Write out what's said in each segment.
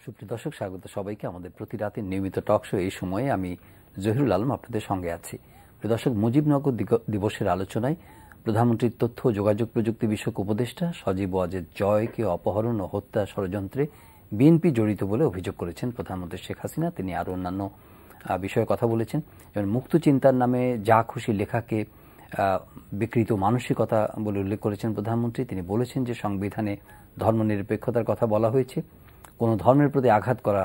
সুপ্রিয় দর্শক, স্বাগত সবাইকে আমাদের প্রতি রাতের নিয়মিত টক শো। এই সময়ে আমি জহিরুল আলম আপনাদের সঙ্গে আছি। প্রিয় দর্শক, মুজিবনগর দিবসের আলোচনায় প্রধানমন্ত্রীর তথ্য ও যোগাযোগ প্রযুক্তি বিষয়ক উপদেষ্টা সজীব ওয়াজেদ জয়কে অপহরণ ও হত্যা ষড়যন্ত্রে বিএনপি জড়িত বলে অভিযোগ করেছেন প্রধানমন্ত্রী শেখ হাসিনা। তিনি আরও অন্যান্য বিষয়ে কথা বলেছেন, যেমন মুক্ত চিন্তার নামে যা খুশি লেখাকে বিকৃত মানসিকতা বলে উল্লেখ করেছেন প্রধানমন্ত্রী। তিনি বলেছেন যে সংবিধানে ধর্মনিরপেক্ষতার কথা বলা হয়েছে, কোনো ধর্মের প্রতি আঘাত করা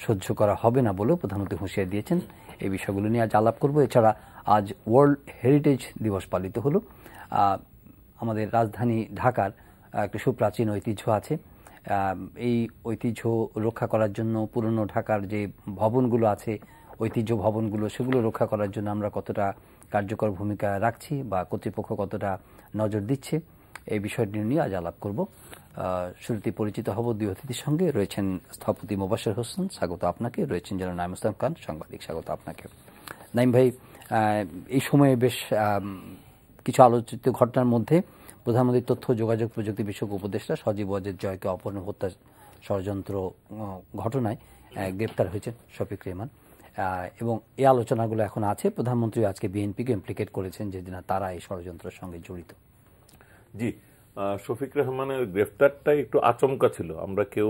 সহ্য করা হবে না বলেও প্রধানমন্ত্রী হুঁশিয়ারি দিয়েছেন। এই বিষয়গুলো নিয়ে আজ আলাপ করব। এছাড়া আজ ওয়ার্ল্ড হেরিটেজ দিবস পালিত হলো। আমাদের রাজধানী ঢাকার একটা সুপ্রাচীন ঐতিহ্য আছে। এই ঐতিহ্য রক্ষা করার জন্য পুরনো ঢাকার যে ভবনগুলো আছে, ঐতিহ্য ভবনগুলো, সেগুলো রক্ষা করার জন্য আমরা কতটা কার্যকর ভূমিকা রাখছি বা কর্তৃপক্ষ কতটা নজর দিচ্ছে, এই বিষয়টি নিয়ে আজ আলাপ করব। শুরুতে পরিচিত হব দুই অতিথির সঙ্গে। রয়েছেন স্থপতি মোবাশ্বের হোসেন, স্বাগত আপনাকে। রয়েছেন জনাব নাঈম ইসলাম খান, সাংবাদিক, স্বাগত আপনাকে। নাঈম ভাই, এই সময়ে বেশ কিছু আলোচিত ঘটনার মধ্যে প্রধানমন্ত্রীর তথ্য যোগাযোগ প্রযুক্তি বিষয়ক উপদেষ্টা সজীব ওয়াজেদ জয়কে অপহরণ হত্যা ষড়যন্ত্র ঘটনায় গ্রেপ্তার হয়েছেন শফিক রেহমান, এবং এই আলোচনাগুলো এখন আছে। প্রধানমন্ত্রী আজকে বিএনপিকে ইমপ্লিকেট করেছেন যে তারা এই ষড়যন্ত্রের সঙ্গে জড়িত। জি, শফিক রেহমানের গ্রেফতারটাই একটু আচমকা ছিল। আমরা কেউ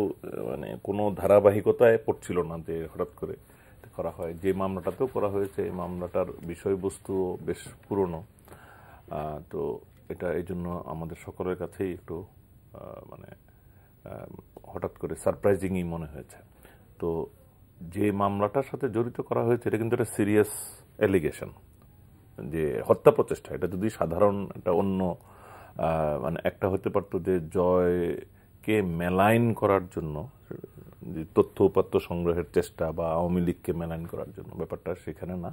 কোনো ধারাবাহিকতায় পড়ছিল না যে হঠাৎ করে করা হয়। যে মামলাটাতেও করা হয়েছে, এই মামলাটার বিষয়বস্তু বেশ পুরনো, তো এটা এই জন্য আমাদের সকলের কাছেই একটু হঠাৎ করে সারপ্রাইজিংই মনে হয়েছে। তো যে মামলাটার সাথে জড়িত করা হয়েছে, এটা কিন্তু একটা সিরিয়াস অ্যালিগেশন যে হত্যা প্রচেষ্টা। এটা যদি সাধারণ একটা অন্য একটা হতে পারতো যে জয়কে মেলাইন করার জন্য যে তথ্য উপাত্ত সংগ্রহের চেষ্টা বা আওয়ামী লীগকে মেলাইন করার জন্য, ব্যাপারটা সেখানে না।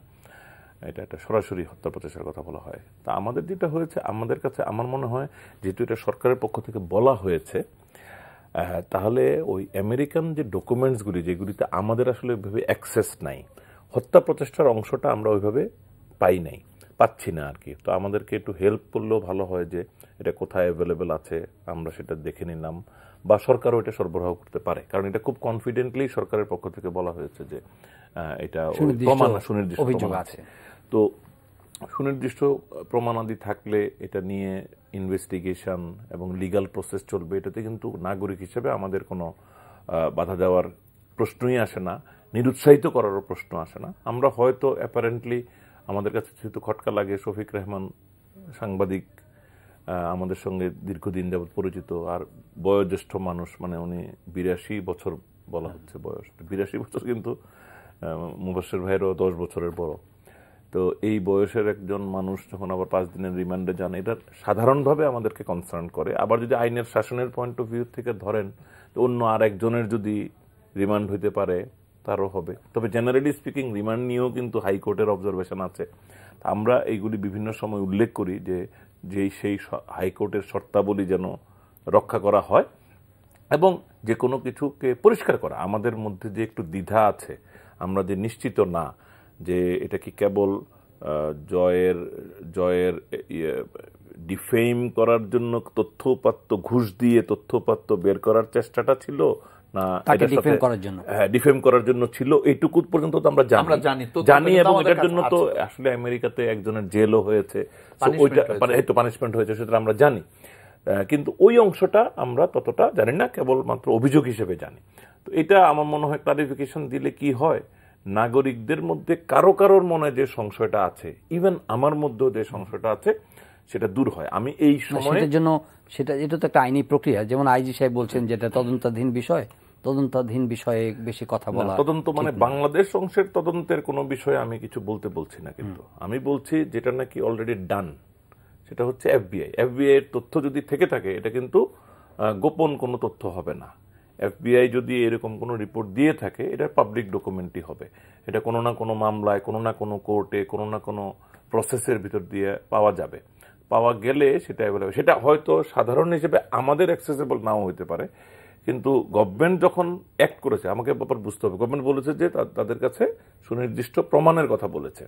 এটা একটা সরাসরি হত্যা প্রচেষ্টার কথা বলা হয়। তা আমাদের যেটা হয়েছে, আমাদের কাছে আমার মনে হয় যেহেতু এটা সরকারের পক্ষ থেকে বলা হয়েছে, তাহলে ওই আমেরিকান যে ডকুমেন্টসগুলি যেগুলিতে আমাদের আসলে ওইভাবে অ্যাক্সেস নাই, হত্যা প্রচেষ্টার অংশটা আমরা ওইভাবে পাচ্ছি না আর কি। তো আমাদেরকে একটু হেল্প করলেও ভালো হয় যে এটা কোথায় অ্যাভেলেবেল আছে, আমরা সেটা দেখে নিলাম, বা সরকারও এটা সরবরাহ করতে পারে। কারণ এটা খুব কনফিডেন্টলি সরকারের পক্ষ থেকে বলা হয়েছে যে এটা সুনির্দিষ্ট অভিযোগ আছে। তো সুনির্দিষ্ট প্রমাণাদি থাকলে এটা নিয়ে ইনভেস্টিগেশন এবং লিগ্যাল প্রসেস চলবে। এটাতে কিন্তু নাগরিক হিসেবে আমাদের কোনো বাধা দেওয়ার প্রশ্নই আসে না, নিরুৎসাহিত করারও প্রশ্ন আসে না। আমরা হয়তো অ্যাপারেন্টলি আমাদের কাছে যেহেতু খটকা লাগে, শফিক রেহমান সাংবাদিক, আমাদের সঙ্গে দীর্ঘদিন যাবৎ পরিচিত, আর বয়োজ্যেষ্ঠ মানুষ, উনি 82 বছর বলা হচ্ছে বয়স। 82 বছর কিন্তু মুবাশ্বের ভাইয়েরও 10 বছরের বড়। তো এই বয়সের একজন মানুষ যখন আবার 5 দিনের রিমান্ডে যান, এটা সাধারণভাবে আমাদেরকে কনসার্ন করে। আবার যদি আইনের শাসনের পয়েন্ট অফ ভিউ থেকে ধরেন, তো অন্য আর একজনের যদি রিমান্ড হইতে পারে তারও হবে। তবে জেনারেলি স্পিকিং রিমান্ড নিয়েও কিন্তু হাইকোর্টের অবজারভেশন আছে। আমরা এইগুলি বিভিন্ন সময় উল্লেখ করি যে সেই হাইকোর্টের শর্তাবলী যেন রক্ষা করা হয় এবং যে কোনো কিছুকে পরিষ্কার করা। আমাদের মধ্যে যে একটু দ্বিধা আছে, আমরা যে নিশ্চিত না যে এটা কি কেবল জয়ের ডিফেম করার জন্য তথ্য উপাত্ত ঘুষ দিয়ে তথ্য উপাত্ত বের করার চেষ্টাটা ছিল না ডিফেম করার জন্য ছিল, এইটুকু পর্যন্ত তো আমরা জানি। এবং এটার জন্য তো আসলে আমেরিকাতে একজনের জেলও হয়েছে, পানিশমেন্ট হয়েছে, সেটা আমরা জানি। কিন্তু ওই অংশটা আমরা ততটা জানি না, কেবলমাত্র অভিযোগ হিসেবে জানি। তো এটা আমার মনে হয় ক্লারিফিকেশন দিলে কি হয়, নাগরিকদের মধ্যে কারোর মনে যে সংশয়টা আছে, ইভেন আমার মধ্যেও যে সংশয়টা আছে, সেটা দূর হয়। আমি এই সময়ের জন্য এটা তো একটা আইনি প্রক্রিয়া। যেমন আইজি সাহেব বলছেন যেটা তদন্তাধীন বিষয়ে বেশি কথা বলা। তদন্ত বাংলাদেশ অংশের তদন্তের কোনো বিষয়ে আমি কিছু বলছি না, কিন্তু আমি বলছি যেটা নাকি অলরেডি ডান, সেটা হচ্ছে এফবিআই এর তথ্য যদি থেকে থাকে, এটা কিন্তু গোপন কোনো তথ্য হবে না। এফবিআই যদি এরকম কোনো রিপোর্ট দিয়ে থাকে, এটা পাবলিক ডকুমেন্টই হবে। এটা কোনো না কোনো মামলায়, কোনো না কোনো কোর্টে, কোনো না কোনো প্রসেসের ভিতর দিয়ে পাওয়া যাবে। পাওয়া গেলে সেটা অ্যাভেলেবল। সেটা হয়তো সাধারণ হিসেবে আমাদের অ্যাক্সেসেবল নাও হতে পারে, কিন্তু গভর্নমেন্ট যখন অ্যাক্ট করেছে, আমাকে ব্যাপার বুঝতে হবে। গভর্নমেন্ট বলেছে যে তাদের কাছে সুনির্দিষ্ট প্রমাণের কথা বলেছে।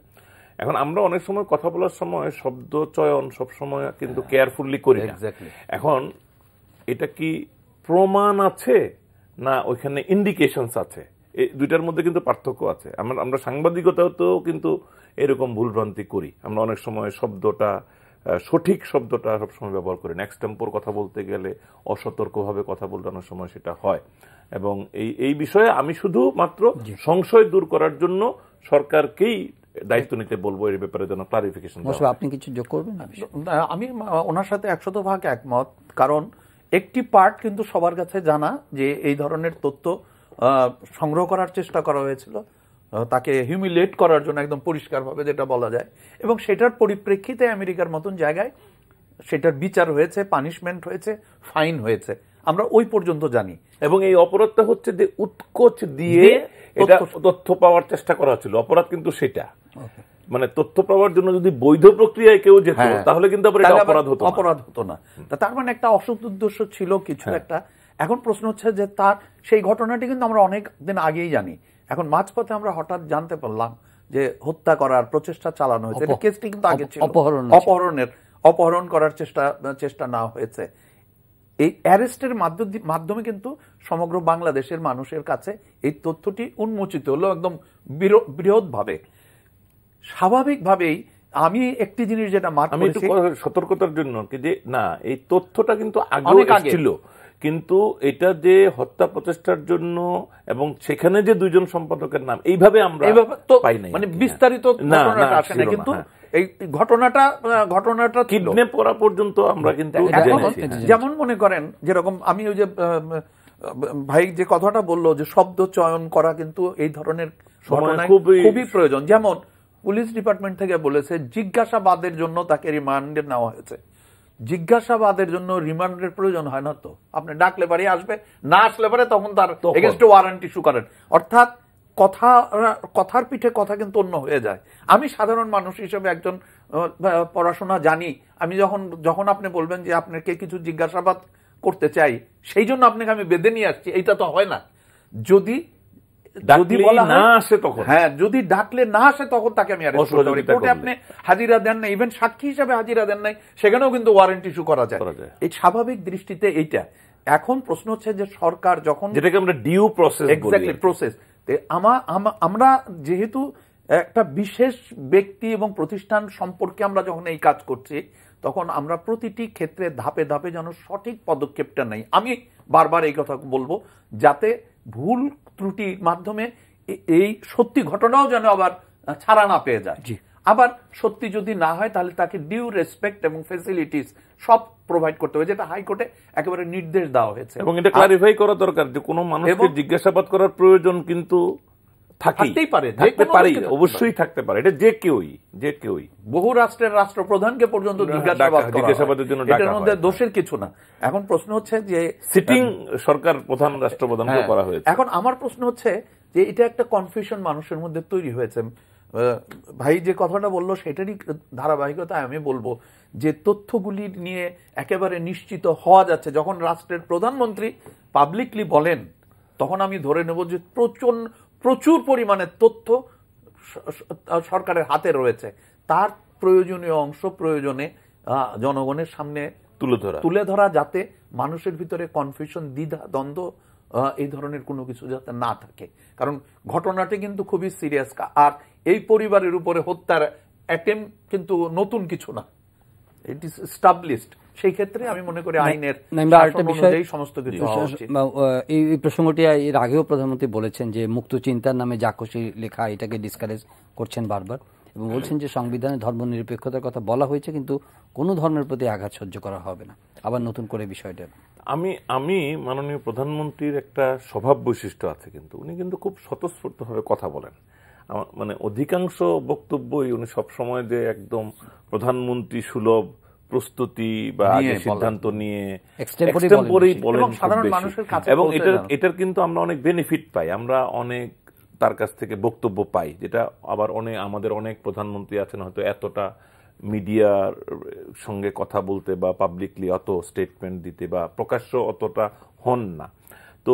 এখন আমরা অনেক সময় কথা বলার সময় শব্দ চয়ন সবসময় কিন্তু কেয়ারফুলি করি না। এখন এটা কি প্রমাণ আছে না ওইখানে ইন্ডিকেশনস আছে, এই দুইটার মধ্যে কিন্তু পার্থক্য আছে। আমরা সাংবাদিকতাতেও কিন্তু এরকম ভুলভ্রান্তি করি। আমরা অনেক সময় শব্দটা, সঠিক শব্দটা সবসময় ব্যবহার করি না। এক্সটেম্পোর কথা বলতে গেলে অসতর্কভাবে কথা বলতে অনেক সময় সেটা হয়। এবং এই বিষয়ে আমি শুধু মাত্র সংশয় দূর করার জন্য সরকারকেই দায়িত্ব নিতে বলবো, এর ব্যাপারে যেন ক্লারিফিকেশন। আপনি কিছু যোগ করবেন? আমি ওনার সাথে 100% একমত। কারণ একটি পার্ট কিন্তু সবার কাছে জানা যে এই ধরনের তথ্য সংগ্রহ করার চেষ্টা করা হয়েছিল তাকে হিউমিলেট করার জন্য, একদম পরিষ্কারভাবে যেটা বলা যায়, এবং সেটার পরিপ্রেক্ষিতে আমেরিকার মতন জায়গায় সেটার বিচার হয়েছে, পানিশমেন্ট হয়েছে, ফাইন হয়েছে, আমরা ওই পর্যন্ত জানি। এবং এই অপরাধটা হচ্ছে যে উৎকোচ দিয়ে এটা তথ্য পাওয়ার চেষ্টা করা ছিল, অপরাধ কিন্তু সেটা। মানে তথ্য পাওয়ার জন্য যদি বৈধ প্রক্রিয়ায় কেউ যেত তাহলে কিন্তু অপরাধ হতো না। তার মানে একটা অসৎ উদ্দেশ্য ছিল কিছু একটা। এখন প্রশ্ন হচ্ছে যে তার সেই ঘটনাটি কিন্তু আমরা অনেক দিন আগেই জানি, এখন মাঝপথে আমরা হঠাৎ জানতে পারলাম যে হত্যা করার প্রচেষ্টা চালানো হয়েছে। কেসটি কিন্তু আগে ছিল অপহরণ করার চেষ্টা না হয়েছে। এই অ্যারেস্টের মাধ্যমে কিন্তু সমগ্র বাংলাদেশের মানুষের কাছে এই তথ্যটি উন্মোচিত হলো একদম বৃহৎভাবে। স্বাভাবিকভাবেই আমি একটি জিনিস যেটা আমি একটু সতর্কতার জন্য যে না, এই তথ্যটা কিন্তু আগে ছিল, কিন্তু এটা যে হত্যা প্রচেষ্টার জন্য এবং সেখানে যে দুইজন সম্পাদকের নাম এইভাবে আমরা পাই নাই, মানে বিস্তারিত ঘটনাটা আসে না, কিন্তু এই ঘটনাটা কিডন্যাপ করা পর্যন্ত আমরা কিন্তু যেমন মনে করেন যেরকম আমি ওই যে ভাই যে কথাটা বললো যে শব্দ চয়ন করা কিন্তু এই ধরনের ঘটনায় খুবই প্রয়োজন। যেমন পুলিশ ডিপার্টমেন্ট থেকে বলেছে জিজ্ঞাসাবাদের জন্য তাকে রিমান্ডে নেওয়া হয়েছে। জিজ্ঞাসাবাদের জন্য রিমান্ডের প্রয়োজন হয় না তো, আপনি ডাকলে পারে আসবে, না আসলে পারে তখন তার এগেইনস্টে ওয়ারেন্ট ইস্যু করেন। অর্থাৎ কথার পিঠে কথা কিন্তু অন্য হয়ে যায়। আমি সাধারণ মানুষ হিসেবে একজন পড়াশোনা জানি, আমি যখন আপনি বলবেন যে আপনাকে কিছু জিজ্ঞাসাবাদ করতে চাই সেই জন্য আপনাকে আমি বেঁধে নিয়ে আসছি, এইটা তো হয় না। যদি বলা না আসে তখন, হ্যাঁ, যদি ডাকলে না আসে তখন তাকে আমি অ্যারেস্ট করতে পারি। কোর্টে আপনি হাজিরা দেন না, ইভেন সাক্ষী হিসেবে হাজিরা দেন নাই, সেখানেও কিন্তু ওয়ারেন্ট ইস্যু করা যায়। এই স্বাভাবিক দৃষ্টিতে এইটা। এখন প্রশ্ন হচ্ছে যে সরকার যখন, যেটাকে আমরা ডিউ প্রসেস, এক্স্যাক্টলি প্রসেস, আমরা যেহেতু একটা বিশেষ ব্যক্তি এবং প্রতিষ্ঠান সম্পর্কে আমরা যখন এই কাজ করছি, তখন আমরা প্রতিটি ক্ষেত্রে ধাপে ধাপে যেন সঠিক পদক্ষেপটা নেই। আমি বারবার এই কথা বলবো যাতে ভুল ত্রুটির মাধ্যমে এই সত্যি ঘটনাও যেন আবার ছাড়া না পেয়ে যায়। আবার সত্যি যদি না হয় তাহলে তাকে ডিউ রেসপেক্ট এবং ফেসিলিটিস সব প্রোভাইড করতে হবে, যেটা হাইকোর্টে একেবারে নির্দেশ দেওয়া হয়েছে। এবং এটা ক্লারিফাই করা দরকার যে কোনো মানুষকে জিজ্ঞাসাবাদ করার প্রয়োজন কিন্তু থাকতেই পারে, অবশ্যই থাকতে পারে, এটা যে কেউই। বহু রাষ্ট্রের রাষ্ট্রপ্রধানকে পর্যন্ত জিজ্ঞাসাবাদের জন্য এটার মধ্যে দোষের কিছু না। এখন প্রশ্ন হচ্ছে যে সিটিং সরকার প্রধান রাষ্ট্রপ্রধানকে করা হয়েছে। এখন আমার প্রশ্ন হচ্ছে যে এটা একটা কনফিউশন মানুষের মধ্যে তৈরি হয়েছে। ভাই যে কথাটা বললো সেটারই ধারাবাহিকতায় আমি বলবো যে তথ্যগুলি নিয়ে একেবারে নিশ্চিত হওয়া যাচ্ছে যখন রাষ্ট্রের প্রধানমন্ত্রী পাবলিকলি বলেন, তখন আমি ধরে নেব যে প্রচুর পরিমাণে তথ্য সরকারের হাতে রয়েছে, তার প্রয়োজনীয় অংশ প্রয়োজনে জনগণের সামনে তুলে ধরা যাতে মানুষের ভিতরে কনফিউশন, দ্বিধা, দ্বন্দ্ব, এই ধরনের কোনো কিছু যাতে না থাকে। কারণ ঘটনাটি কিন্তু খুবই সিরিয়াস, আর এই পরিবারের উপরে হত্যার অ্যাটেম্প কিন্তু নতুন কিছু না, ইট ইজ এস্টাবলিশড। সেই ক্ষেত্রে আমি মনে করি আইনের অনুযায়ী সমস্ত কিছু হওয়া উচিত। এই প্রসঙ্গটি এর আগেও প্রধানমন্ত্রী বলেছেন যে মুক্ত চিন্তার নামে যা খুশি লেখা, এটাকে ডিসকারেজ করছেন বারবার, এবং বলছেন যে সংবিধানে ধর্মনিরপেক্ষতার কথা বলা হয়েছে কিন্তু কোনো ধর্মের প্রতি আঘাত সহ্য করা হবে না। আবার নতুন করে বিষয়টা আমি মাননীয় প্রধানমন্ত্রীর একটা স্বভাব বৈশিষ্ট্য আছে, কিন্তু উনি কিন্তু খুব স্বতঃস্ফূর্তভাবে কথা বলেন। মানে অধিকাংশ বক্তব্যই উনি সবসময় যে একদম প্রধানমন্ত্রী সুলভ প্রস্তুতি বা সিদ্ধান্ত নিয়ে এক্সটেম্পোরেই বলেন, এবং এটার কিন্তু আমরা অনেক বেনিফিট পাই, আমরা অনেক তার কাছ থেকে বক্তব্য পাই, যেটা আবার আমাদের অনেক প্রধানমন্ত্রী আছেন হয়তো এতটা মিডিয়ার সঙ্গে কথা বলতে বা পাবলিকলি অত স্টেটমেন্ট দিতে বা প্রকাশ্য অতটা হন না। তো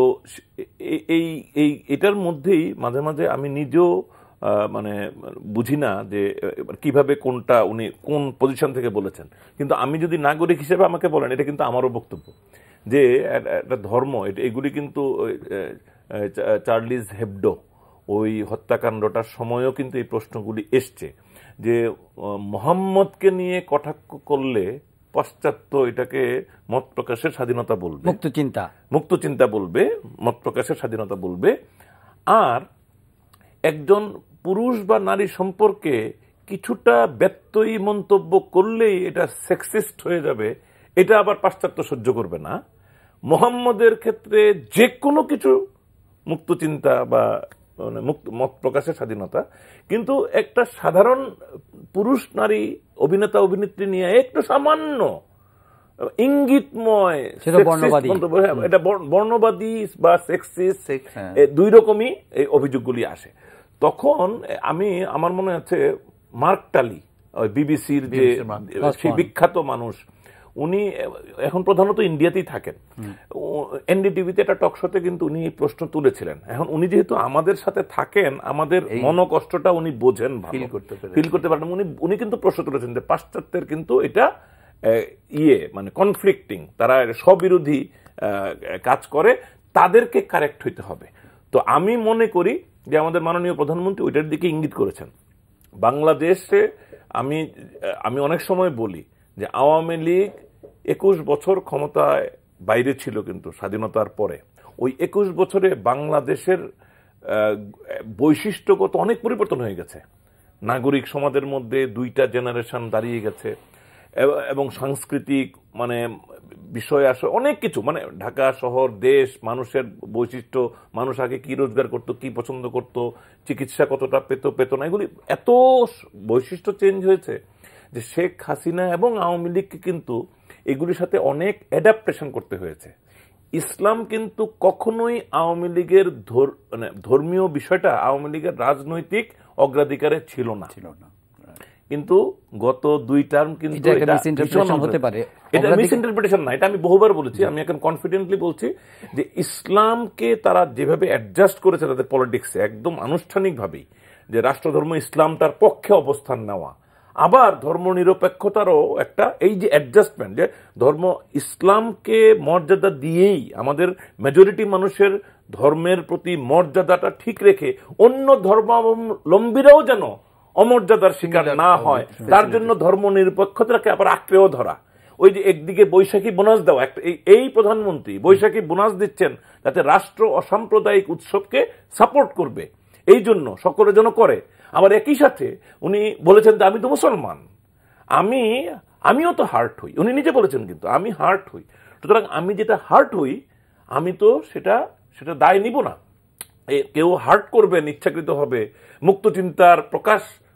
এটার মধ্যেই মাঝে মাঝে আমি নিজেও মানে বুঝি না যে কিভাবে কোনটা উনি কোন পজিশন থেকে বলেছেন, কিন্তু আমি যদি নাগরিক হিসেবে আমাকে বলেন এটা কিন্তু আমারও বক্তব্য যে একটা ধর্ম, এগুলি কিন্তু চার্লিজ হেবডো ওই হত্যাকাণ্ডটার সময়ও কিন্তু এই প্রশ্নগুলি এসছে যে মোহাম্মদকে নিয়ে কটাক্ষ করলে পাশ্চাত্য এটাকে মত প্রকাশের স্বাধীনতা বলবে, মুক্ত চিন্তা বলবে, মত প্রকাশের স্বাধীনতা বলবে, আর একজন পুরুষ বা নারী সম্পর্কে কিছুটা ব্যত্যয়ী মন্তব্য করলেই এটা সেক্সিস্ট হয়ে যাবে, এটা আবার পাশ্চাত্য সহ্য করবে না। মোহাম্মদের ক্ষেত্রে যে কোনো কিছু মুক্ত চিন্তা বা মত প্রকাশের স্বাধীনতা, কিন্তু একটা সাধারণ পুরুষ নারী অভিনেতা অভিনেত্রী নিয়ে একটু সামান্য ইঙ্গিতময় এটা বর্ণবাদী বা সেক্সিস্ট দুই রকমই এই অভিযোগগুলি আসে। তখন আমার মনে আছে মার্ক টালি, ওই বিবিসির যে সেই বিখ্যাত মানুষ, উনি এখন প্রধানত ইন্ডিয়াতেই থাকেন, এনডিটিভিতে একটা টকশোতে কিন্তু উনি এই প্রশ্ন তুলেছিলেন। এখন উনি যেহেতু আমাদের সাথে থাকেন, আমাদের মনোকষ্টটা উনি বোঝেন, ফিল করতে পারেন। উনি কিন্তু প্রশ্ন তুলেছেন যে পাশ্চাত্যের কিন্তু এটা মানে কনফ্লিক্টিং, তারা স্ববিরোধী কাজ করে, তাদেরকে কারেক্ট হইতে হবে। তো আমি মনে করি যে আমাদের মাননীয় প্রধানমন্ত্রী ওইটার দিকে ইঙ্গিত করেছেন। বাংলাদেশে আমি অনেক সময় বলি যে আওয়ামী লীগ 21 বছর ক্ষমতায় বাইরে ছিল, কিন্তু স্বাধীনতার পরে ওই 21 বছরে বাংলাদেশের বৈশিষ্ট্যগত অনেক পরিবর্তন হয়ে গেছে। নাগরিক সমাজের মধ্যে দুইটা জেনারেশন দাঁড়িয়ে গেছে, এবং সাংস্কৃতিক মানে বিষয় আসে অনেক কিছু, মানে ঢাকা শহর, দেশ, মানুষের বৈশিষ্ট্য, মানুষ আগে কি রোজগার করতো, কি পছন্দ করতো, চিকিৎসা কতটা পেত না, এগুলি এত বৈশিষ্ট্য চেঞ্জ হয়েছে যে শেখ হাসিনা এবং আওয়ামী লীগকে কিন্তু এগুলির সাথে অনেক অ্যাডাপ্টেশন করতে হয়েছে। ইসলাম কিন্তু কখনোই আওয়ামী লীগের ধর্মীয় বিষয়টা আওয়ামী লীগের রাজনৈতিক অগ্রাধিকারে ছিল না। কিন্তু গত 2 টার্ম কিন্তু এটা মিসইন্টারপ্রিটেশন না, এটা আমি বহুবার বলেছি, আমি এখন কনফিডেন্টলি বলছি যে ইসলামকে তারা যেভাবে অ্যাডজাস্ট করেছে তাদের পলিটিক্সে একদম আনুষ্ঠানিকভাবেই, যে রাষ্ট্রধর্ম ইসলামটার পক্ষে অবস্থান নেওয়া, আবার ধর্ম নিরপেক্ষতারও একটা এই যে অ্যাডজাস্টমেন্ট, যে ধর্ম ইসলামকে মর্যাদা দিয়েই আমাদের মেজরিটি মানুষের ধর্মের প্রতি মর্যাদাটা ঠিক রেখে অন্য ধর্মাবলম্বীরাও যেন অমর্যাদার শিকার না হয়, তার জন্য ধর্ম নিরপেক্ষতাকে আবার আঁকড়েও ধরা। ওই যে একদিকে বৈশাখী বোনাস দেওয়া, এই প্রধানমন্ত্রী বৈশাখী বোনাস দিচ্ছেন যাতে রাষ্ট্র অসাম্প্রদায়িক উৎসবকে সাপোর্ট করবে, এই জন্য সকলের জন্য করে। আবার একই সাথে উনি বলেছেন যে আমি তো মুসলমান, আমিও তো হার্ট হই, উনি নিজে বলেছেন কিন্তু আমি হার্ট হই। সুতরাং আমি যেটা হার্ট হই, আমি তো সেটা দায় নিব না। কেউ হার্ট করবেন ইচ্ছাকৃত হবে মুক্ত চিন্তার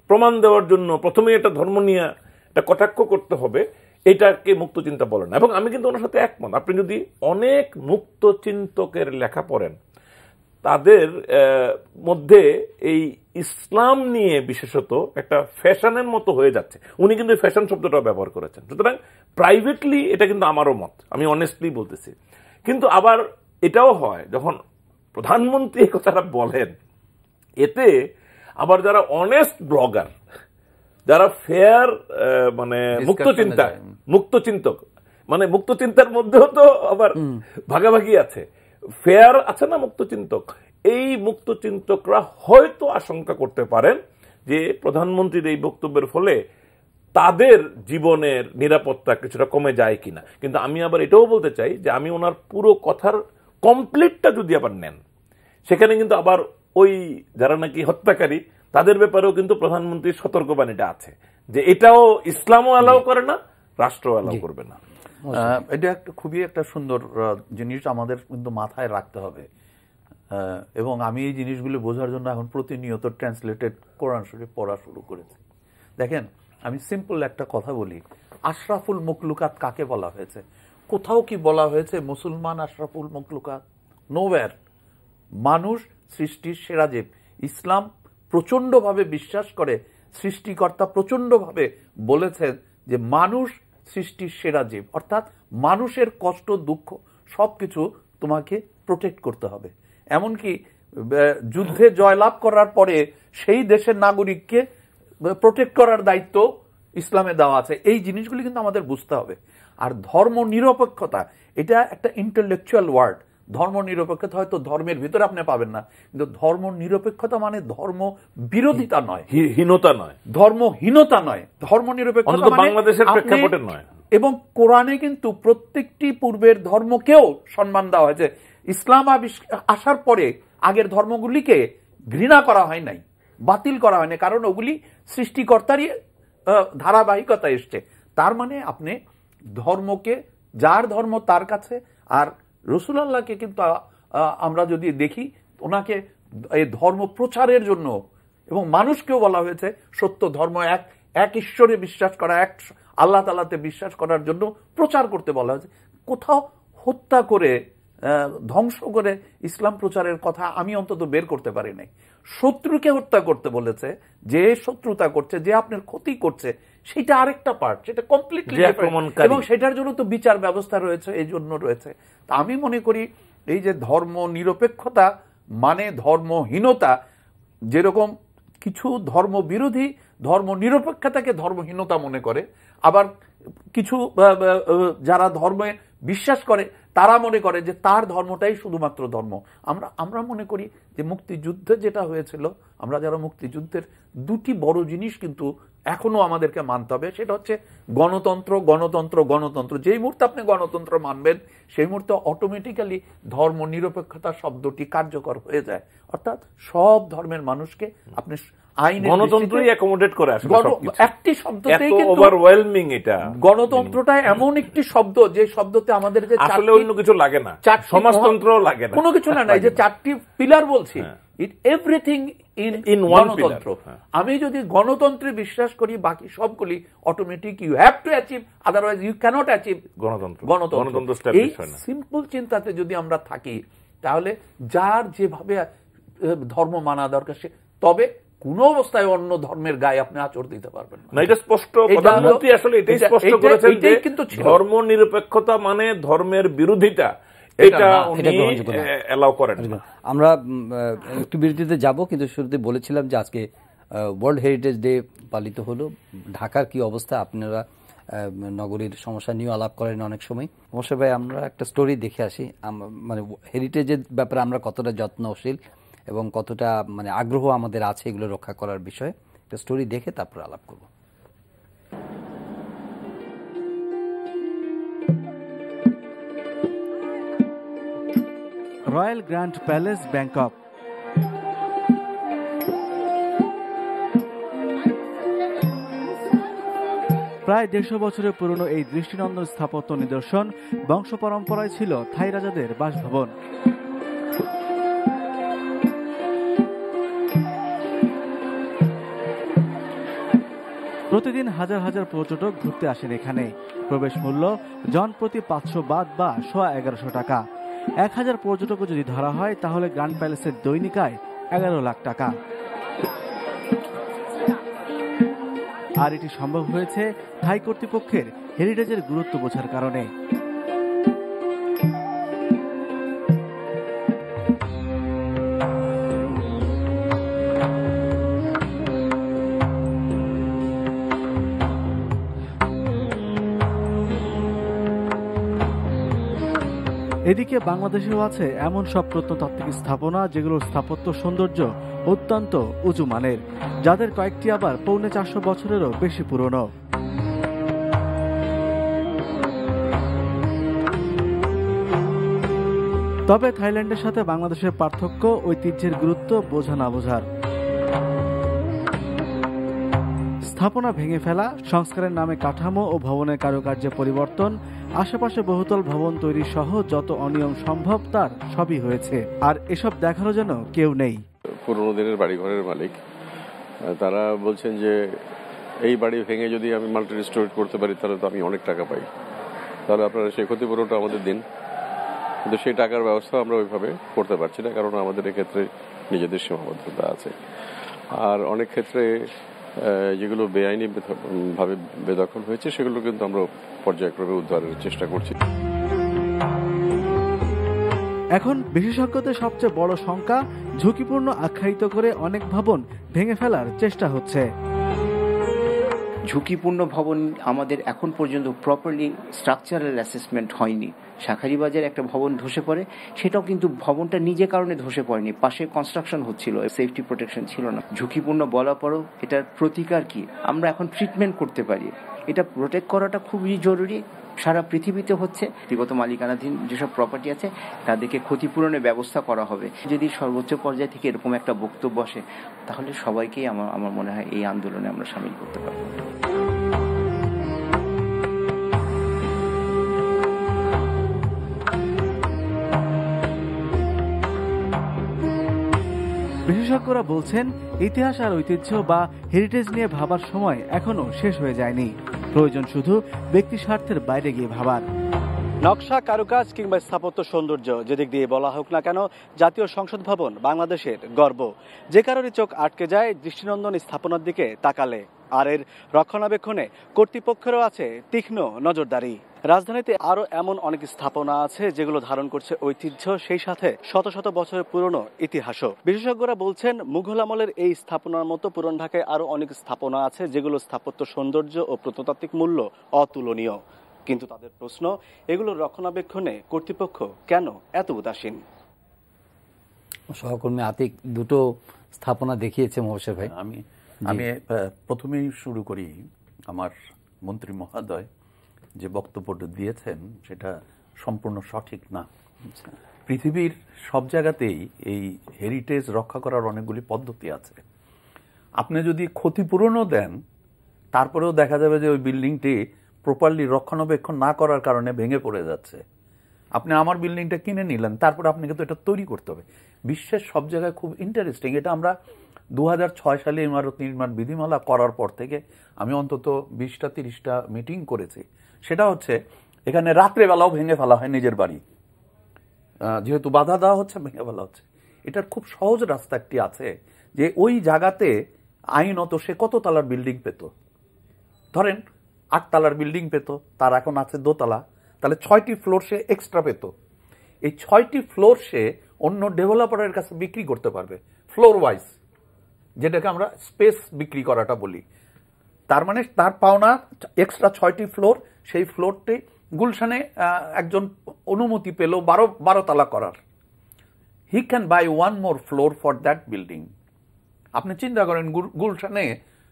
প্রমাণ দেওয়ার জন্য প্রথমে এটা ধর্ম নিয়ে এটা কটাক্ষ করতে হবে, এটাকে মুক্ত চিন্তা বলে না। এবং আমি কিন্তু ওনার সাথে একমত। আপনি যদি অনেক মুক্ত চিন্তকের লেখা পড়েন, তাদের মধ্যে এই ইসলাম নিয়ে বিশেষত একটা ফ্যাশনের মতো হয়ে যাচ্ছে। উনি কিন্তু ফ্যাশন শব্দটা ব্যবহার করেছেন। সুতরাং প্রাইভেটলি এটা কিন্তু আমারও মত, আমি অনেস্টলি বলতেছি। কিন্তু আবার এটাও হয় যখন প্রধানমন্ত্রী এই কথাটা বলেন, এতে আবার যারা অনেস্ট ব্লগার, যারা ফেয়ার মানে মুক্ত চিন্তক, মানে মুক্ত চিন্তার মধ্যেও তো আবার ভাগাভাগি আছে, ফেয়ার আছে না মুক্ত চিন্তক, এই মুক্ত চিন্তকরা হয়তো আশঙ্কা করতে পারেন যে প্রধানমন্ত্রীর এই বক্তব্যের ফলে তাদের জীবনের নিরাপত্তা কিছুটা কমে যায় কিনা। কিন্তু আমি আবার এটাও বলতে চাই যে আমি ওনার পুরো কথার কমপ্লিটটা যদি আবার নেন, সেখানে কিন্তু আবার ওই যারা নাকি হত্যাকারী তাদের ব্যাপারেও কিন্তু প্রধানমন্ত্রীর সতর্কবাণীটা আছে যে এটাও ইসলামও অ্যালাউ করে না, রাষ্ট্র অ্যালাউ করবে না। এটা খুবই একটা সুন্দর জিনিস আমাদের কিন্তু মাথায় রাখতে হবে। এবং আমি এই জিনিসগুলো বোঝার জন্য এখন প্রতিনিয়ত ট্রান্সলেটেড কোরআন শরীফ পড়া শুরু করেছি। দেখেন, আমি সিম্পল একটা কথা বলি, আশরাফুল মখলুকাত কাকে বলা হয়েছে? কোথাও কি বলা হয়েছে মুসলমান আশরাফুল মখলুকাত? নোওয়্যার। মানুষ সৃষ্টির সেরা জীব। ইসলাম প্রচন্ডভাবে বিশ্বাস করে, সৃষ্টিকর্তা প্রচন্ডভাবে বলেছেন যে মানুষ সৃষ্টির সেরা জীব, অর্থাৎ মানুষের কষ্ট দুঃখ সবকিছু তোমাকে প্রোটেক্ট করতে হবে। এমনকি যুদ্ধে জয়লাভ করার পরে সেই দেশের নাগরিককে প্রোটেক্ট করার দায়িত্ব ইসলামে দেওয়া আছে। এই জিনিসগুলি কিন্তু আমাদের বুঝতে হবে। আর ধর্ম নিরপেক্ষতা, এটা একটা ইন্টেলেকচুয়াল ওয়ার্ড। ধর্ম নিরপেক্ষতা হয়তো ধর্মের ভিতরে আপনি পাবেন না, কিন্তু ধর্ম নিরপেক্ষতা মানে ধর্ম বিরোধিতা নয়, হীনতা নয়, ধর্মহীনতা নয়, ধর্ম নিরপেক্ষতা মানে বাংলাদেশের প্রেক্ষাপটে নয়। এবং কোরআনে কিন্তু প্রত্যেকটি পূর্বের ধর্মকেও সম্মান দেওয়া হয়েছে। ইসলাম আসার পরে আগের ধর্মগুলিকে ঘৃণা করা হয় নাই, বাতিল করা হয়নি, কারণ ওগুলি সৃষ্টিকর্তারই ধারাবাহিকতা এসছে। তার মানে আপনি ধর্মকে, যার ধর্ম তার কাছে। আর রাসূলুল্লাহকে কিন্তু আমরা যদি দেখি, ওনাকে এই ধর্ম প্রচারের জন্য, এবং মানুষকেও বলা হয়েছে সত্য ধর্ম এক ঈশ্বরে বিশ্বাস করা, এক আল্লাহ তাআলাতে বিশ্বাস করার জন্য প্রচার করতে বলা হয়েছে। কোথাও হত্যা করে, ধ্বংস করে ইসলাম প্রচারের কথা আমি অন্তত বের করতে পারি নাই। শত্রুকে হত্যা করতে বলেছে, যে শত্রুতা করছে, যে আপনার ক্ষতি করছে, সেটা আরেকটা পার্ট, সেটা কমপ্লিটলি ডিফারেন্ট, এবং সেটার জন্য তো বিচার ব্যবস্থা রয়েছে, এই জন্য রয়েছে। তা আমি মনে করি এই যে ধর্ম নিরপেক্ষতা মানে ধর্মহীনতা, যেরকম কিছু ধর্ম বিরোধী ধর্ম নিরপেক্ষতাকে ধর্মহীনতা মনে করে, আবার কিছু যারা ধর্মে বিশ্বাস করে তারা মনে করে যে তার ধর্মটাই শুধুমাত্র ধর্ম। আমরা মনে করি যে মুক্তিযুদ্ধে যেটা হয়েছিল, আমরা যারা মুক্তিযুদ্ধের দুটি বড় জিনিস কিন্তু এখনো আমাদেরকে মানতে হবে, সেটা হচ্ছে গণতন্ত্র, গণতন্ত্র, গণতন্ত্র। যেই মুহূর্তে আপনি গণতন্ত্র মানবেন, সেই মুহূর্তে অটোমেটিক্যালি ধর্ম নিরপেক্ষতা শব্দটি কার্যকর হয়ে যায়। অর্থাৎ সব ধর্মের মানুষকে আপনি গণতন্ত্রই অ্যাকোমোডেট করে আসলে একটি শব্দতেই কিন্তু ওভারওয়েলমিং। এটা গণতন্ত্রটা এমন একটি শব্দ, যে শব্দতে আমাদের যে আসলে অন্য কিছু লাগে না, সমাজতন্ত্রও লাগে না, কোনো কিছু না, যে চারটি পিলার বলছি, এভরিথিং ইন গণতন্ত্র। আমি যদি গণতন্ত্রে বিশ্বাস করি, বাকি সবগুলি automatic you have to achieve, otherwise you cannot achieve গণতন্ত্র। এই সিম্পল চিন্তাতে যদি আমরা থাকি, তাহলে যার যেভাবে ধর্ম মানা দরকার সে, তবে কোন অবস্থায় অন্য ধর্মের গায়ে আপনি আঁচড় দিতে পারবেন না। এটা স্পষ্ট, প্রধানমন্ত্রী আসলে এটাই স্পষ্ট করেছেন যে ধর্ম নিরপেক্ষতা মানে ধর্মের বিরোধিতা, এটা উনি এলাও করেন না। আমরা একটু বিরতিতে যাব, কিন্তু শুরুতে বলেছিলাম যে আজকে ওয়ার্ল্ড হেরিটেজ ডে পালিত হলো। ঢাকার কি অবস্থা, আপনারা নগরীর সমস্যা নিয়ে আলাপ করেন অনেক সময়। অবশ্যই ভাই, আমরা একটা স্টোরি দেখে আসি, মানে হেরিটেজের ব্যাপারে আমরা কতটা যত্নশীল এবং কতটা মানে আগ্রহ আমাদের আছে এগুলো রক্ষা করার বিষয়ে। একটা স্টোরি দেখে তারপর আলাপ করব। Royal grand palace, Bangkok. প্রায় 150 বছরের পুরনো এই দৃষ্টিনন্দন স্থাপত্য নিদর্শন বংশ পরম্পরায় ছিল থাই রাজাদের বাসভবন। প্রতিদিন হাজার হাজার পর্যটক ঘুরতে আসেন এখানে। প্রবেশ মূল্য জনপ্রতি 500 বাত বা 1150 টাকা। 1000 পর্যটকও যদি ধরা হয়, তাহলে গ্র্যান্ড প্যালেসের দৈনিক আয় 11 লাখ টাকা। আর এটি সম্ভব হয়েছে থাই কর্তৃপক্ষের হেরিটেজের গুরুত্ব বোঝার কারণে। এদিকে বাংলাদেশেও আছে এমন সব প্রত্নতাত্ত্বিক স্থাপনা যেগুলোর স্থাপত্য সৌন্দর্য অত্যন্ত উঁচু মানের, যাদের কয়েকটি আবার 450 বছরেরও বেশি পুরনো। তবে থাইল্যান্ডের সাথে বাংলাদেশের পার্থক্য ঐতিহ্যের গুরুত্ব বোঝা না বোঝার। স্থাপনা ভেঙে ফেলা, সংস্কারের নামে কাঠামো ও ভবনের কারুকার্যে পরিবর্তন, আশেপাশে বহুতল ভবন তৈরি সহ যত অনিয়ম সম্ভব তার সবই হয়েছে। আর এসব দেখারও যেন কেউ নেই। পুরোনো দিনের বাড়িঘরের মালিক তারা বলছেন যে এই বাড়ি ভেঙে যদি আমি মাল্টি রিস্টোরেট করতে পারি, তাহলে তো আমি অনেক টাকা পাই, তাহলে আপনারা সেই ক্ষতিপূরণটা আমাদের দিন। কিন্তু সেই টাকার ব্যবস্থা আমরা ওইভাবে করতে পারছি না, কারণ আমাদের এক্ষেত্রে নিজেদের সীমাবদ্ধতা আছে। আর অনেক ক্ষেত্রে যেগুলো বেআইনি ভাবে বেদখল হয়েছে, সেগুলো কিন্তু আমরা পর্যায়ক্রমে উদ্ধারের চেষ্টা করছি। এখন বিশেষজ্ঞদের সবচেয়ে বড় শঙ্কা, ঝুঁকিপূর্ণ আখ্যায়িত করে অনেক ভবন ভেঙে ফেলার চেষ্টা হচ্ছে। ঝুঁকিপূর্ণ ভবন আমাদের এখন পর্যন্ত প্রপারলি স্ট্রাকচারাল অ্যাসেসমেন্ট হয়নি, শাঁখারীবাজার একটা ভবন ধসে পড়ে, সেটাও কিন্তু ভবনটা নিজে কারণে ধসে পড়েনি, পাশে কনস্ট্রাকশন হচ্ছিল, সেফটি প্রোটেকশন ছিল না। ঝুঁকিপূর্ণ বলা পরও এটার প্রতিকার কি? আমরা এখন ট্রিটমেন্ট করতে পারি, এটা প্রোটেক্ট করাটা খুবই জরুরি। সারা পৃথিবীতে হচ্ছে ব্যক্তিগত মালিকানাধীন যেসব প্রপার্টি আছে তাদেরকে ক্ষতিপূরণের ব্যবস্থা করা হবে। যদি সর্বোচ্চ পর্যায় থেকে এরকম একটা বক্তব্য আসে তাহলে সবাইকেই আমার মনে হয় এই আন্দোলনে আমরা সামিল করতে পারবো। বিশেষজ্ঞরা বলছেন ইতিহাস আর ঐতিহ্য বা হেরিটেজ নিয়ে ভাবার সময় এখনো শেষ হয়ে যায়নি, প্রয়োজন শুধু ব্যক্তি স্বার্থের বাইরে গিয়ে ভাবার। নকশা, কারুকাজ কিংবা স্থাপত্য সৌন্দর্য যেদিক দিয়ে বলা হোক না কেন, জাতীয় সংসদ ভবন বাংলাদেশের গর্ব। যে কারোরই চোখ আটকে যায় দৃষ্টিনন্দন স্থাপনার দিকে তাকালে, আর এর রক্ষণাবেক্ষণে কর্তৃপক্ষেরও আছে তীক্ষ্ণ নজরদারি। রাজধানীতে আরও এমন অনেক স্থাপনা আছে যেগুলো ধারণ করছে ঐতিহ্য, সেই সাথে শত শত বছরের পুরনো ইতিহাসও। বিশেষজ্ঞরা বলছেন মুঘল আমলের এই স্থাপনার মতো পুরান ঢাকায় আরও অনেক স্থাপনা আছে যেগুলো স্থাপত্য সৌন্দর্য ও প্রত্নতাত্ত্বিক মূল্য অতুলনীয়। কিন্তু তাদের প্রশ্ন, এগুলোর রক্ষণাবেক্ষণে কর্তৃপক্ষ কেন এত উদাসীন? সহকর্মী আতিক দুটো স্থাপনা দেখিয়েছে মোবাশ্বের ভাই। আমি প্রথমেই শুরু করি। আমার মন্ত্রী মহোদয় যে বক্তব্যটা দিয়েছেন সেটা সম্পূর্ণ সঠিক না। পৃথিবীর সব জায়গাতেই এই হেরিটেজ রক্ষা করার অনেকগুলি পদ্ধতি আছে। আপনি যদি ক্ষতিপূরণও দেন তারপরেও দেখা যাবে যে ওই বিল্ডিংটি প্রপারলি রক্ষণাবেক্ষণ না করার কারণে ভেঙে পড়ে যাচ্ছে। আপনি আমার বিল্ডিংটা কিনে নিলেন, তারপর আপনাকে তো এটা তৈরি করতে হবে। বিশ্বের সব জায়গায় খুব ইন্টারেস্টিং। এটা আমরা 2006 সালে ইমারত নির্মাণ বিধিমালা করার পর থেকে আমি অন্তত 20-30টা মিটিং করেছি। সেটা হচ্ছে এখানে রাত্রেবেলাও ভেঙে ফেলা হয় নিজের বাড়ি, যেহেতু বাধা দেওয়া হচ্ছে ভেঙে ফেলা হচ্ছে। এটার খুব সহজ রাস্তা একটি আছে যে ওই জায়গাতে আইনত সে কত তলার বিল্ডিং পেত, ধরেন 8 তলার বিল্ডিং পেত, তার এখন আছে 2 তলা, তাহলে 6টি ফ্লোর সে এক্সট্রা পেত। এই 6টি ফ্লোর সে অন্য ডেভেলপারের কাছে বিক্রি করতে পারবে ফ্লোর ওয়াইজ, যেটাকে আমরা স্পেস বিক্রি করাটা বলি। তার মানে তার পাওনা এক্সট্রা 6টি ফ্লোর, সেই ফ্লোরটি গুলশানে একজন অনুমতি পেল 12 তলা করার। He can buy 1 more floor for that building. আপনি চিন্তা করেন গুলশানে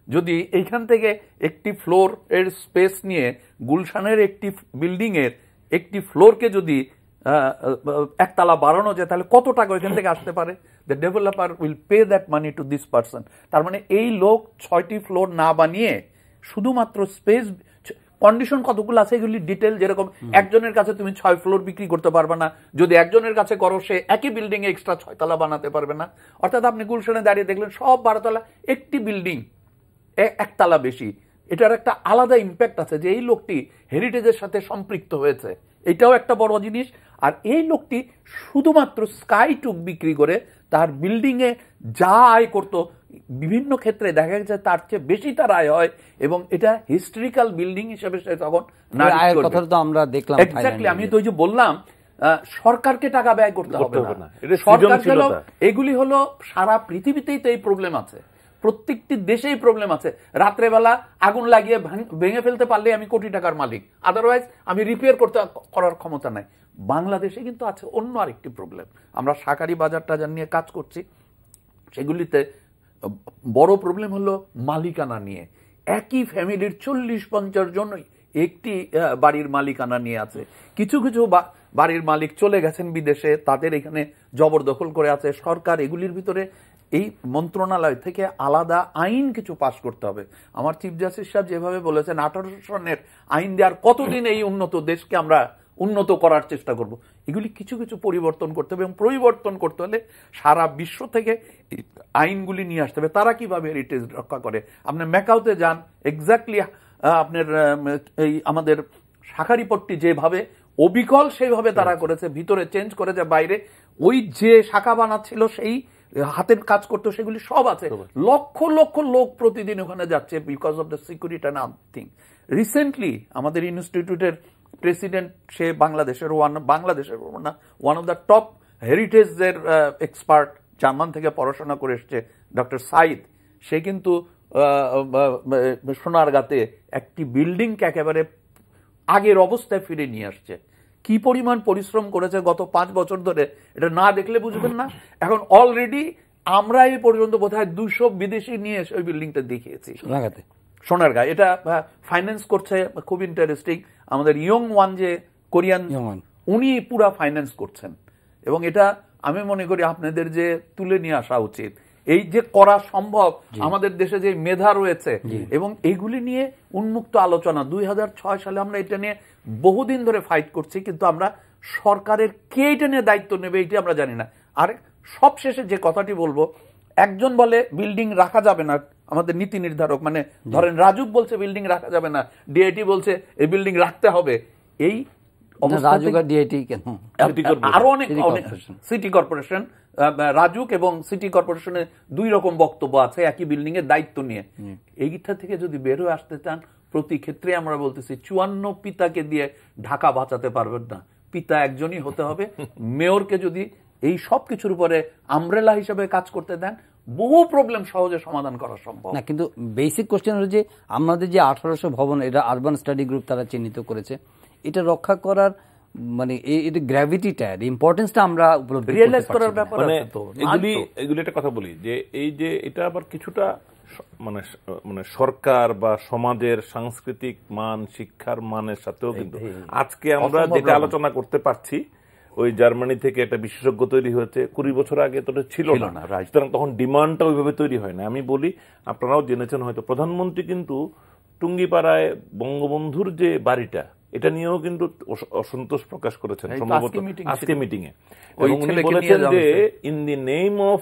যদি এইখান থেকে একটি ফ্লোর এর স্পেস নিয়ে গুলশানের একটি বিল্ডিং এর একটি ফ্লোরকে যদি 1 তলা বাড়ানো যায় তাহলে কত টাকা ওইখান থেকে আসতে পারে? The developer will pay that money to this person. তার মানে এই লোক 6টি ফ্লোর না বানিয়ে শুধুমাত্র স্পেস, কন্ডিশন কতগুলো আছে এগুলি ডিটেল, যেরকম একজনের কাছে তুমি 6 ফ্লোর বিক্রি করতে পারবে না, যদি একজনের কাছে করো সে একই বিল্ডিং এ এক্সট্রা 6 তলা বানাতে পারবে না। অর্থাৎ আপনি গুলশানে দাঁড়িয়ে দেখলেন সব 12 তলা, একটি বিল্ডিং 1 তলা বেশি। এটার একটা আলাদা ইম্প্যাক্ট আছে যে এই লোকটি হেরিটেজের সাথে সম্পৃক্ত হয়েছে, এটাও একটা বড় জিনিস। আর এই লোকটি শুধুমাত্র স্কাই টুক বিক্রি করে তার বিল্ডিং এ যা আয় করত, বিভিন্ন ক্ষেত্রে দেখা গেছে তার চেয়ে বেশি তার আয় হয়, এবং এটা হিস্টোরিক্যাল বিল্ডিং হিসেবে সে তখন আমরা দেখলাম। এক্স্যাক্টলি, আমি তো ওই যে বললাম সরকারকে টাকা ব্যয় করতে হবে না, এগুলি হলো সারা পৃথিবীতেই তো এই প্রবলেম আছে, প্রত্যেকটি দেশেই প্রবলেম আছে। রাত্রেবেলা আগুন লাগিয়ে ভেঙে ফেলতে পারলে আমি কোটি টাকার মালিক, আদারওয়াইজ আমি রিপেয়ার করার ক্ষমতা নাই। বাংলাদেশে কিন্তু আছে অন্য আরেকটি প্রবলেম। আমরা শাঁখারী বাজার টাজার নিয়ে কাজ করছি, সেগুলিতে বড় প্রবলেম হলো মালিকানা নিয়ে। একই ফ্যামিলির 40-50 জন একটি বাড়ির মালিকানা নিয়ে আছে। কিছু কিছু বাড়ির মালিক চলে গেছেন বিদেশে, তাদের এখানে জবরদখল করে আছে। সরকার এগুলির ভিতরে এই মন্ত্রণালয় থেকে আলাদা আইন কিছু পাশ করতে হবে। আমার চিফ জাস্টিস সাহেব যেভাবে বলেছেন 1800 সনের আইন দেওয়ার কতদিন এই উন্নত দেশকে আমরা উন্নত করার চেষ্টা করব, এগুলি কিছু কিছু পরিবর্তন করতে হবে। এবং পরিবর্তন করতে হলে সারা বিশ্ব থেকে আইনগুলি নিয়ে আসতে হবে। তারা কিভাবে হেরিটেজ রক্ষা করে, আপনি ম্যাকাওতে যান, এক্স্যাক্টলি আপনার এই আমাদের শাঁখারীপট্টি যেভাবে অবিকল সেইভাবে তারা করেছে, ভিতরে চেঞ্জ করেছে, বাইরে ওই যে শাখা বানাচ্ছিল সেই হাতের কাজ করতো সেগুলি সব আছে। লক্ষ লক্ষ লোক প্রতিদিন ওখানে যাচ্ছে because of the security and other. Recently আমাদের ইনস্টিটিউটের প্রেসিডেন্ট, সে বাংলাদেশের ওয়ান অফ দ্য টপ হেরিটেজের এক্সপার্ট, জার্মান থেকে পড়াশোনা করে এসছে, ডক্টর সাইদ, সে কিন্তু সোনারগাঁতে একটি বিল্ডিংকে একেবারে আগের অবস্থায় ফিরে নিয়ে আসছে। কি পরিমাণ পরিশ্রম করেছে গত 5 বছর ধরে, এটা না দেখলে বুঝবেন না। এখন অলরেডি আমরা এই পর্যন্ত বোধহয় 200 বিদেশি নিয়ে এসে ওই বিল্ডিংটা দেখিয়েছি সোনারগাঁ। এটা ফাইন্যান্স করছে, খুব ইন্টারেস্টিং, আমাদের ইয়ং ওয়ান যে কোরিয়ান, উনি পুরা ফাইন্যান্স করছেন। এবং এটা আমি মনে করি আপনাদের যে তুলে নিয়ে আসা উচিত, এই যে করা সম্ভব, আমাদের দেশে যে মেধা রয়েছে এবং এইগুলি নিয়ে উন্মুক্ত আলোচনা। 2006 সালে আমরা এটা নিয়ে বহুদিন ধরে ফাইট করছি, কিন্তু আমরা সরকারের কে এটা নিয়ে দায়িত্ব নেবে এটি আমরা জানি না। আর সবশেষে যে কথাটি বলবো, একজন বলে বিল্ডিং রাখা যাবে না, আমাদের নীতি নির্ধারক মানে ধরেন রাজুক বলছে বিল্ডিং রাখা যাবে না, ডিআইটি বলছে এই বিল্ডিং রাখতে হবে। এই আরো অনেক সিটি কর্পোরেশন, রাজুক এবং সিটি কর্পোরেশনের 2 রকম বক্তব্য আছে একই বিল্ডিং এর দায়িত্ব নিয়ে। এইটা থেকে যদি বের হয়ে আসতে চান, প্রতি ক্ষেত্রে আমরা বলতেছি 54 পিতাকে দিয়ে ঢাকা বাঁচাতে পারবেন না, পিতা একজনই হতে হবে। মেয়রকে যদি এই সব কিছুর উপরে আমব্রেলা হিসেবে কাজ করতে দেন, বহু প্রবলেম সহজে সমাধান করা সম্ভব না। কিন্তু বেসিক কোশ্চেন হলো যে আমাদের যে 1800 ভবন, এটা আরবান স্টাডি গ্রুপ তারা চিহ্নিত করেছে, এটা রক্ষা করার মানে এই গ্র্যাভিটিটা, ইম্পর্টেন্সটা আমরা উপলব্ধি রিয়েলাইজ করার ব্যাপার মানে আছে। তো এগুলি একটা কথা বলি যে এই যে এটা আবার কিছুটা মানে সরকার বা সমাজের সাংস্কৃতিক মান, শিক্ষার মানের সাথেও কিন্তু আজকে আমরা যেটা আলোচনা করতে পারছি, ওই জার্মানি থেকে একটা বিশেষজ্ঞ তৈরি হয়েছে, 20 বছর আগে তো ছিল না, সুতরাং তখন ডিমান্ডটা ওইভাবে তৈরি হয় না। আমি বলি, আপনারাও জেনেছেন হয়তো, প্রধানমন্ত্রী কিন্তু টুঙ্গিপাড়ায় বঙ্গবন্ধুর যে বাড়িটা, এটা নিয়েও কিন্তু অসন্তোষ প্রকাশ করেছেন সম্ভবত আজকে মিটিং এ। এবং উনি বলেছেন যে in the name of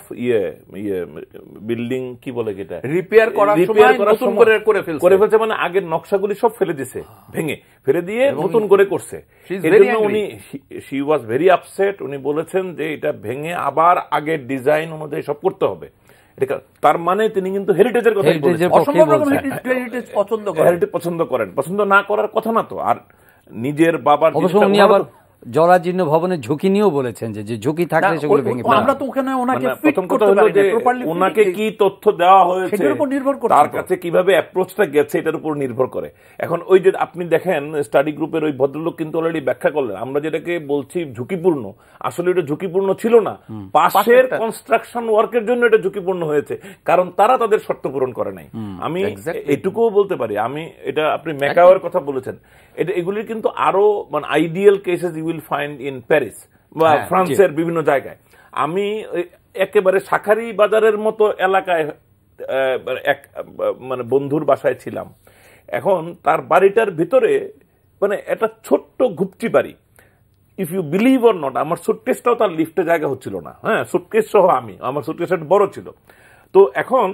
building কি বলে এটা রিপেয়ার করার সময় নতুন করে ফেলছে, মানে আগের নকশাগুলি সব ফেলে দিয়েছে, ভেঙে ফেলে দিয়ে নতুন করে করছে। এজন্য উনি শি ওয়াজ ভেরি আপসেট। উনি বলেছেন যে এটা ভেঙে আবার আগের ডিজাইন অনুযায়ী সব করতে হবে। তার মানে তিনি কিন্তু হেরিটেজের কথা পছন্দ করেন, পছন্দ না করার কথা না তো। আর নিজের বাবার জরাজীর্ণ ভবনের ঝুঁকি নিয়েও বলেছেন যে ঝুঁকি থাকলে সেগুলো ভেঙে ফেলা। আমরা তো ওখানে ওনাকে প্রথম কথা হলো যে ওনাকে কি তথ্য দেওয়া হয়েছে, সেটার উপর নির্ভর করে, তার কাছে কিভাবে অ্যাপ্রোচটা গেছে এটার উপর নির্ভর করে। এখন ওই যে আপনি দেখেন স্টাডি গ্রুপের ওই ভদ্রলোক কিন্তু অলরেডি ব্যাখ্যা করলেন, আমরা যেটাকে বলছি ঝুঁকিপূর্ণ, আসলে এটা ঝুঁকিপূর্ণ ছিল না, পাশের কনস্ট্রাকশন ওয়ার্কের জন্য এটা ঝুঁকিপূর্ণ হয়েছে, কারণ তারা তাদের শর্ত পূরণ করে নাই। আমি এটুকুও বলতে পারি, আমি এটা আপনি ম্যাকাওয়ের কথা বলেছেন, এটা এগুলির কিন্তু আরো মানে ideal cases you will find in Paris বা ফ্রান্সের বিভিন্ন জায়গায়। আমি একেবারে শাখারি বাজারের মতো এলাকায় এক মানে বন্ধুর বাসায় ছিলাম। এখন তার বাড়িটার ভিতরে মানে একটা ছোট্ট ঘুপচি বাড়ি, if you believe or not, আমার সুটকেসটাও তার লিফটে জায়গা হচ্ছিল না। হ্যাঁ, সুটকেস সহ আমার সুটকেস বড় ছিল। তো এখন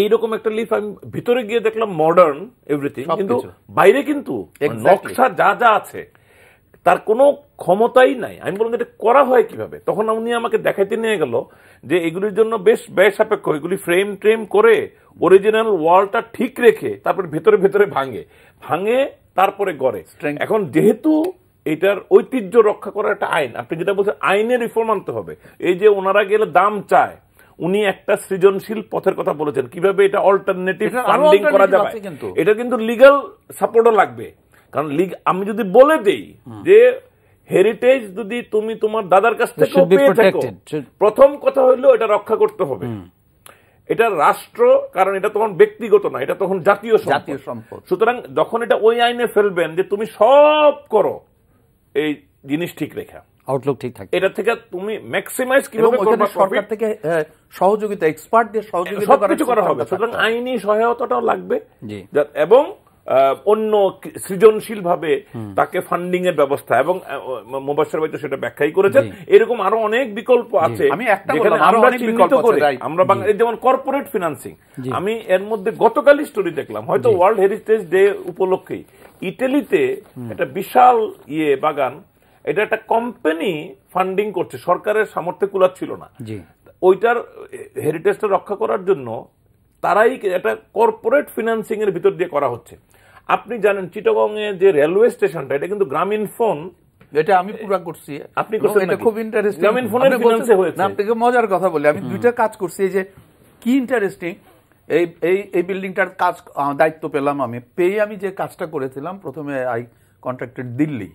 এইরকম একটা লিফট আমি ভিতরে গিয়ে দেখলাম মডার্ন এভরিথিং, কিন্তু বাইরে কিন্তু নকশা যা যা আছে তার কোনো ক্ষমতাই নাই। আমি বললাম এটা করা হয় কিভাবে? তখন উনি আমাকে দেখাইতে নিয়ে গেল যে এগুলির জন্য বেশ ব্যয় সাপেক্ষ, এগুলি ফ্রেম ট্রেম করে অরিজিনাল ওয়ালটা ঠিক রেখে তারপরে ভেতরে ভেতরে ভাঙে তারপরে গড়ে। এখন যেহেতু এটার ঐতিহ্য রক্ষা করার একটা আইন, আপনি যেটা বলছেন আইনের রিফর্ম আনতে হবে। এই যে ওনারা গেলে দাম চায়, উনি একটা সৃজনশীল পথের কথা বলেছেন, কিভাবে এটা অল্টারনেটিভ ফান্ডিং করা যাবে। এটা কিন্তু লিগ্যাল সাপোর্টও লাগবে, কারণ আমি যদি বলে দেই যে হেরিটেজ যদি তুমি তোমার দাদার কাছ থেকে পেয়ে থাকো, প্রথম কথা হইলো এটা রক্ষা করতে হবে। এটা রাষ্ট্র, কারণ এটা তখন ব্যক্তিগত না, এটা তখন জাতীয় সম্পদ। সুতরাং যখন এটা ওই আইনে ফেলবেন যে তুমি সব করো এই জিনিস ঠিক রেখা, আউটলুক ঠিক থাকে, এটা থেকে তুমি ম্যাক্সিমাইজ কিভাবে করবে, সরকার থেকে সহযোগিতা, এক্সপার্টদের সহযোগিতা সবকিছু করা হবে। সুতরাং আইনি সহায়তাটাও লাগবে এবং অন্য সৃজনশীল ভাবে তাকে ফান্ডিং এর ব্যবস্থা, এবং মোবাশ্বের ভাই তো সেটা ব্যাখ্যাই করেছেন। এরকম আরো অনেক বিকল্প আছে আমরা বাংলাদেশ, যেমন কর্পোরেট ফিনান্সিং। আমি এর মধ্যে গতকালই স্টোরি দেখলাম, হয়তো ওয়ার্ল্ড হেরিটেজ ডে উপলক্ষেই ইটালিতে একটা বিশাল বাগান, এটা একটা কোম্পানি ফান্ডিং করছে, সরকারের সামর্থ্য কুলাচ্ছিল না। ওইটার হেরিটেজটা রক্ষা করার জন্য তারাই একটা কর্পোরেট ফিনান্সিং এর ভিতর দিয়ে করা হচ্ছে। আপনি জানেন চিটাগং এ যে রেলওয়ে স্টেশনটা, এটা কিন্তু গ্রামীণ ফোন, এটা আমি পুরো করছি, আপনি করছেন, এটা খুব ইন্টারেস্টিং। গ্রামীণ ফোনের ফিনান্সে হয়েছে। আপনাকে মজার কথা বলি, আমি দুইটা কাজ করছি, যে কি ইন্টারেস্টিং। এই বিল্ডিংটার কাজ দায়িত্ব পেলাম, আমি পেয়ে আমি যে কাজটা করেছিলাম, প্রথমে আই কন্ট্রাক্টেড দিল্লি,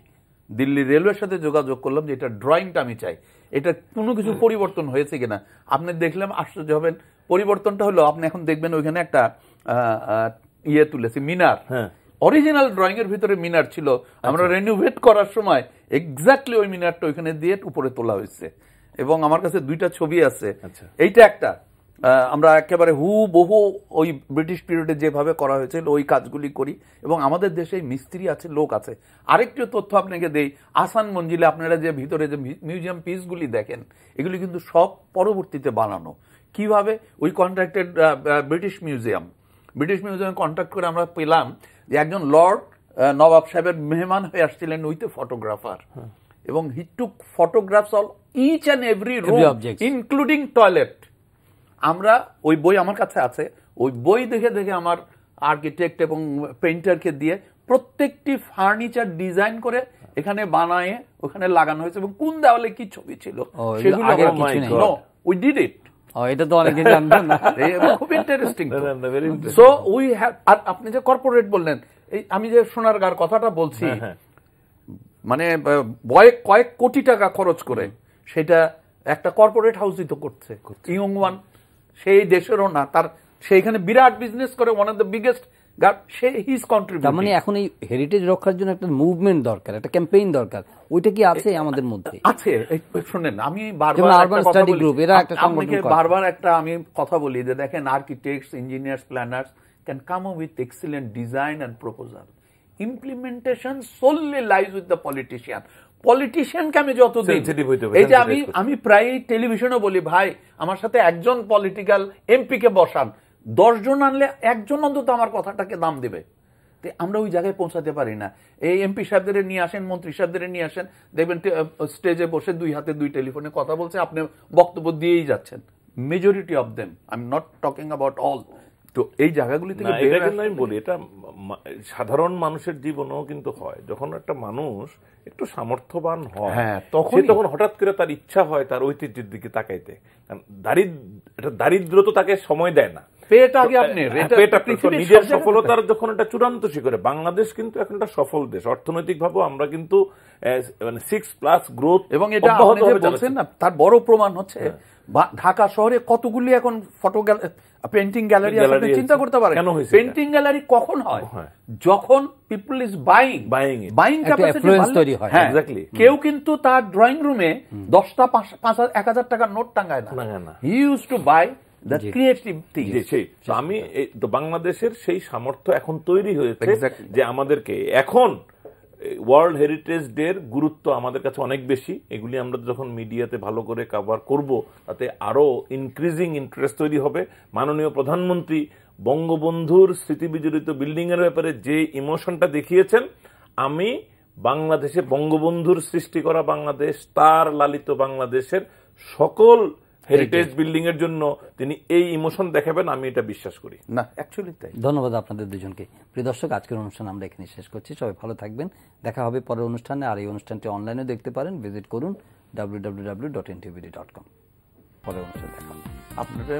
দিল্লি রেলওয়ের সাথে যোগাযোগ করলাম যে এটা ড্রয়িংটা আমি চাই, এটা কোনো কিছু পরিবর্তন হয়েছে কিনা। আপনি দেখলাম আশ্চর্য হবেন, পরিবর্তনটা হলো আপনি এখন দেখবেন ওইখানে একটা ইয়ে তুলেছি, মিনার। অরিজিনাল ড্রয়িং এর ভিতরে মিনার ছিল, আমরা রেনোভেট করার সময় এক্স্যাক্টলি ওই মিনারটা ওইখানে দিয়ে উপরে তোলা হয়েছে। এবং আমার কাছে 2টা ছবি আছে। এইটা একটা আমরা একেবারে হুবহু ওই ব্রিটিশ পিরিয়ডে যেভাবে করা হয়েছিল ওই কাজগুলি করি, এবং আমাদের দেশে মিস্ত্রি আছে, লোক আছে। আরেকটি তথ্য আপনাকে দেই, আসান মঞ্জিলে আপনারা যে ভিতরে যে মিউজিয়াম পিসগুলি দেখেন, এগুলি কিন্তু সব পরবর্তীতে বানানো। কিভাবে? ওই কন্ট্রাক্টেড ব্রিটিশ মিউজিয়াম কন্ট্যাক্ট করে আমরা পেলাম যে একজন লর্ড নবাব সাহেবের মেহমান হয়ে আসছিলেন উইথ এ ফটোগ্রাফার, এবং he took photographs all each and every room including toilet. আমরা ওই বই আমার কাছে আছে, ওই বই দেখে দেখে আমার আর্কিটেক্ট এবং পেইন্টারকে দিয়ে প্রত্যেকটি ফার্নিচার ডিজাইন করে এখানে বানায় ওখানে লাগানো হয়েছে, এবং কোন দেওয়ালে কি ছবি ছিল সেগুলো উই ডিড ইট। এটা তো অনেকদিন জানতেন না, খুব ইন্টারেস্টিং। সো উই হ্যাভ, আর আপনি যে কর্পোরেট বললেন, এই আমি যে সোনারগাঁর কথাটা বলছি, মানে কয়েক কোটি টাকা খরচ করে সেটা একটা কর্পোরেট হাউসই তো করছে, ইয়ং ওয়ান, সেই দেশেরও না, তার সেইখানে বিরাট বিজনেস করে, ওয়ান অফ দ্য বিগেস্ট। মানে এখন এই হেরিটেজ রক্ষার জন্য একটা মুভমেন্ট দরকার, একটা ক্যাম্পেইন দরকার, ওইটা কি আছে আমাদের মধ্যে? আছে। শুনেন, আমি বারবার একটা আমি কথা বলি যে দেখেন, architects, engineers, planners can come up with excellent design and proposal, implementation solely lies with the politician. পলিটিশিয়ানকে আমি যতদিন, এই যে আমি প্রায় টেলিভিশনে বলি, ভাই আমার সাথে একজন পলিটিক্যাল এমপি কে বসান, 10 জন আনলে একজন অন্তত আমার কথাটাকে দাম দেবে। আমরা ওই জায়গায় পৌঁছাতে পারি না। এই এমপি সাহেবদের নিয়ে আসেন, মন্ত্রী সাহেবদের নিয়ে আসেন, দেখবেন স্টেজে বসে 2 হাতে 2 টেলিফোনে কথা বলছে, আপনি বক্তব্য দিয়েই যাচ্ছেন। Majority of them, I am not talking about all. তো এই জায়গাগুলি থেকে আমি বলি, এটা সাধারণ মানুষের জীবনেও কিন্তু হয়। যখন একটা মানুষ একটু সামর্থ্যবান হয়, তখন হঠাৎ করে তার ইচ্ছা হয় তার ঐতিহ্যের দিকে তাকাইতে। দারিদ্র তো তাকে সময় দেয় না, নিজের সফলতার যখন এটা চূড়ান্ত শিখরে। বাংলাদেশ কিন্তু এখন একটা সফল দেশ, অর্থনৈতিক ভাবে আমরা কিন্তু 6+ গ্রোথ, এবং এটা বলছেন না, তার বড় প্রমাণ হচ্ছে ঢাকা শহরে কতগুলি এখন ফটো পেন্টিং গ্যালারি আছে, চিন্তা করতে পারেন। পেন্টিং গ্যালারি কখন হয়? যখন পিপল ইজ বাইং ক্যাপাসিটি হয়। কেউ কিন্তু তার ড্রয়িং রুমে 10টা 1,000 টাকার নোট টাঙ্গায় না, he use to buy the creative things. আমি তো বাংলাদেশের সেই সামর্থ্য এখন তৈরি হয়েছে যে আমাদেরকে এখন ওয়ার্ল্ড হেরিটেজ ডের গুরুত্ব আমাদের কাছে অনেক বেশি। এগুলি আমরা যখন মিডিয়াতে ভালো করে কভার করব, তাতে আরো ইনক্রিজিং ইন্টারেস্ট তৈরি হবে। মাননীয় প্রধানমন্ত্রী বঙ্গবন্ধুর স্মৃতিবিজড়িত বিল্ডিং এর ব্যাপারে যে ইমোশনটা দেখিয়েছেন, আমি বাংলাদেশে বঙ্গবন্ধুর সৃষ্টি করা বাংলাদেশ, তার লালিত বাংলাদেশের সকল হেরিটেজ বিল্ডিং এর জন্য তিনি এই ইমোশন দেখাবেন, আমি এটা বিশ্বাস করি। না, অ্যাকচুয়ালি তাই। ধন্যবাদ আপনাদের দুজনকে। প্রিয় দর্শক, আজকের অনুষ্ঠান আমরা এখানে শেষ করছি। সবাই ভালো থাকবেন, দেখা হবে পরের অনুষ্ঠানে। আর এই অনুষ্ঠানটি অনলাইনে দেখতে পারেন, ভিজিট করুন www.ntv.com। পরের অনুষ্ঠানে দেখা হবে। আপনাদের